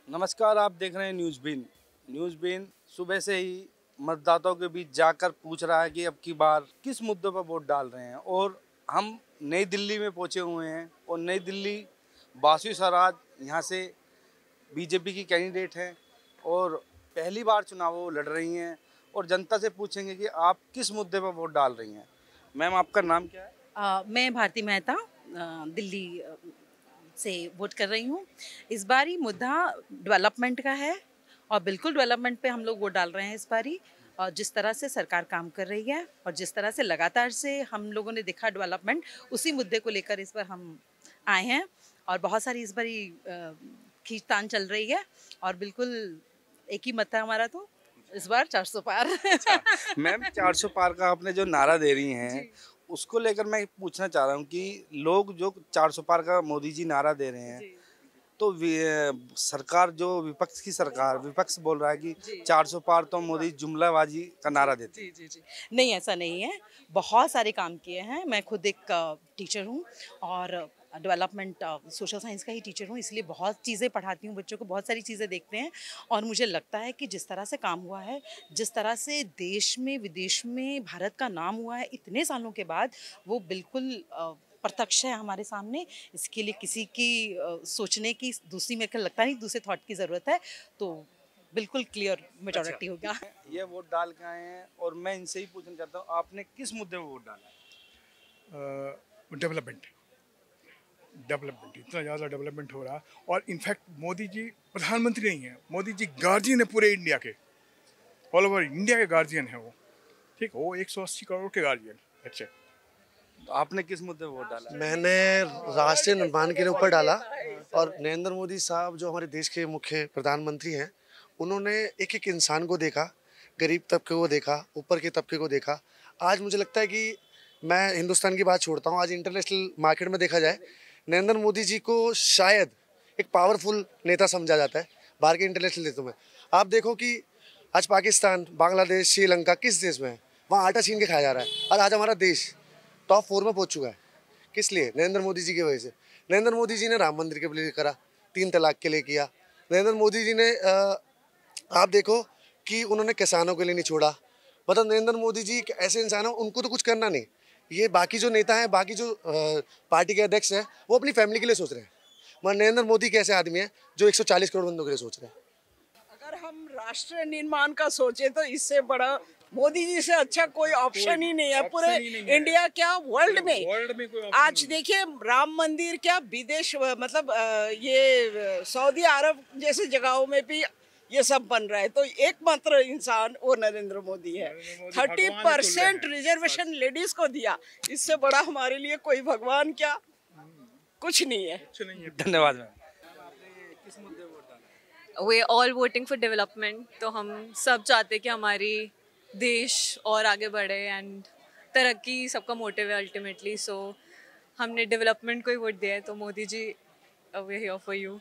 नमस्कार, आप देख रहे हैं न्यूज़ बीन। न्यूज़ बीन सुबह से ही मतदाताओं के बीच जाकर पूछ रहा है कि अब की बार किस मुद्दों पर वोट डाल रहे हैं। और हम नई दिल्ली में पहुंचे हुए हैं और नई दिल्ली बासु स्वराज यहाँ से बीजेपी की कैंडिडेट हैं और पहली बार चुनाव वो लड़ रही हैं और जनता से पूछेंगे कि आप किस मुद्दे पर वोट डाल रही हैं। मैम, आपका नाम क्या है? मैं भारती मेहता दिल्ली से वोट कर रही हूँ। इस बारी मुद्दा डेवलपमेंट का है और बिल्कुल डेवलपमेंट पे हम लोग वोट डाल रहे हैं इस बारी। और जिस तरह से सरकार काम कर रही है और जिस तरह से लगातार से हम लोगों ने देखा डेवलपमेंट, उसी मुद्दे को लेकर इस बार हम आए हैं। और बहुत सारी इस बारी खींचतान चल रही है और बिल्कुल एक ही मत है हमारा, तो इस बार 400 पार। अच्छा, मैम 400 पार का आपने जो नारा दे रही हैं, उसको लेकर मैं पूछना चाह रहा हूँ कि लोग जो 400 पार का मोदी जी नारा दे रहे हैं, तो सरकार जो विपक्ष बोल रहा है कि 400 पार तो मोदी जुमलाबाजी का नारा देते हैं। जी। नहीं, ऐसा नहीं है। बहुत सारे काम किए हैं। मैं खुद एक टीचर हूँ और डेवलपमेंट सोशल साइंस का ही टीचर हूँ, इसलिए बहुत चीज़ें पढ़ाती हूँ बच्चों को, बहुत सारी चीज़ें देखते हैं। और मुझे लगता है कि जिस तरह से काम हुआ है, जिस तरह से देश में विदेश में भारत का नाम हुआ है इतने सालों के बाद, वो बिल्कुल प्रत्यक्ष है हमारे सामने। इसके लिए किसी की सोचने की दूसरी, मेरे को लगता नहीं दूसरे थॉट की ज़रूरत है। तो बिल्कुल क्लियर मेजॉरिटी अच्छा, होगा। ये वोट डाल के आए हैं और मैं इनसे ही पूछना चाहता हूँ, आपने किस मुद्दे पर वोट डाला है? डेवलपमेंट डेवलपमेंट इतना ज़्यादा डेवलपमेंट हो रहा। और इनफैक्ट मोदी जी प्रधानमंत्री नहीं है, मोदी जी गार्जियन है पूरे इंडिया के, ऑल ओवर इंडिया के गार्जियन है वो। ठीक, वो 180 करोड़ के गार्जियन। अच्छा, तो आपने किस मुद्दे पर वोट डाला है? मैंने राष्ट्रीय निर्माण के ऊपर डाला। और नरेंद्र मोदी साहब जो हमारे देश के मुख्य प्रधानमंत्री हैं, उन्होंने एक एक इंसान को देखा, गरीब तबके को देखा, ऊपर के तबके को देखा। आज मुझे लगता है कि मैं हिंदुस्तान की बात छोड़ता हूँ, आज इंटरनेशनल मार्केट में देखा जाए, नरेंद्र मोदी जी को शायद एक पावरफुल नेता समझा जाता है बाहर के इंटरनेशनल नेताओं में। आप देखो कि आज पाकिस्तान, बांग्लादेश, श्रीलंका किस देश में है, वहाँ आटा छीन के खाया जा रहा है। और आज हमारा देश टॉप 4 में पहुंच चुका है। किस लिए? नरेंद्र मोदी जी की वजह से। नरेंद्र मोदी जी ने राम मंदिर के लिए करा, 3 तलाक के लिए किया। नरेंद्र मोदी जी ने आप देखो कि उन्होंने किसानों के लिए नहीं छोड़ा। मतलब नरेंद्र मोदी जी एक ऐसे इंसान है, उनको तो कुछ करना नहीं। ये बाकी जो नेता हैं, बाकी जो पार्टी के अध्यक्ष हैं, वो अपनी फैमिली के लिए सोच रहे हैं। मगर नरेंद्र मोदी कैसे आदमी है जो 140 करोड़ बंदों के लिए सोच रहे हैं। अगर हम राष्ट्र निर्माण का सोचे तो इससे बड़ा मोदी जी से अच्छा कोई ऑप्शन ही नहीं है पूरे इंडिया क्या वर्ल्ड में। आज देखिए राम मंदिर क्या विदेश मतलब ये सऊदी अरब जैसे जगहों में भी ये सब बन रहा है। तो एकमात्र इंसान वो नरेंद्र मोदी है। 30% रिजर्वेशन लेडीज को दिया, इससे बड़ा हमारे लिए कोई भगवान क्या, कुछ नहीं है। धन्यवाद मैम। आपने किस मुद्दे पर वोट डाला है? वे ऑल वोटिंग फॉर डेवलपमेंट। तो हम सब चाहते हैं कि हमारी देश और आगे बढ़े एंड तरक्की सबका मोटिव है अल्टीमेटली। सो हमने डेवलपमेंट को ही वोट दिया है। तो Modi ji, way here for you.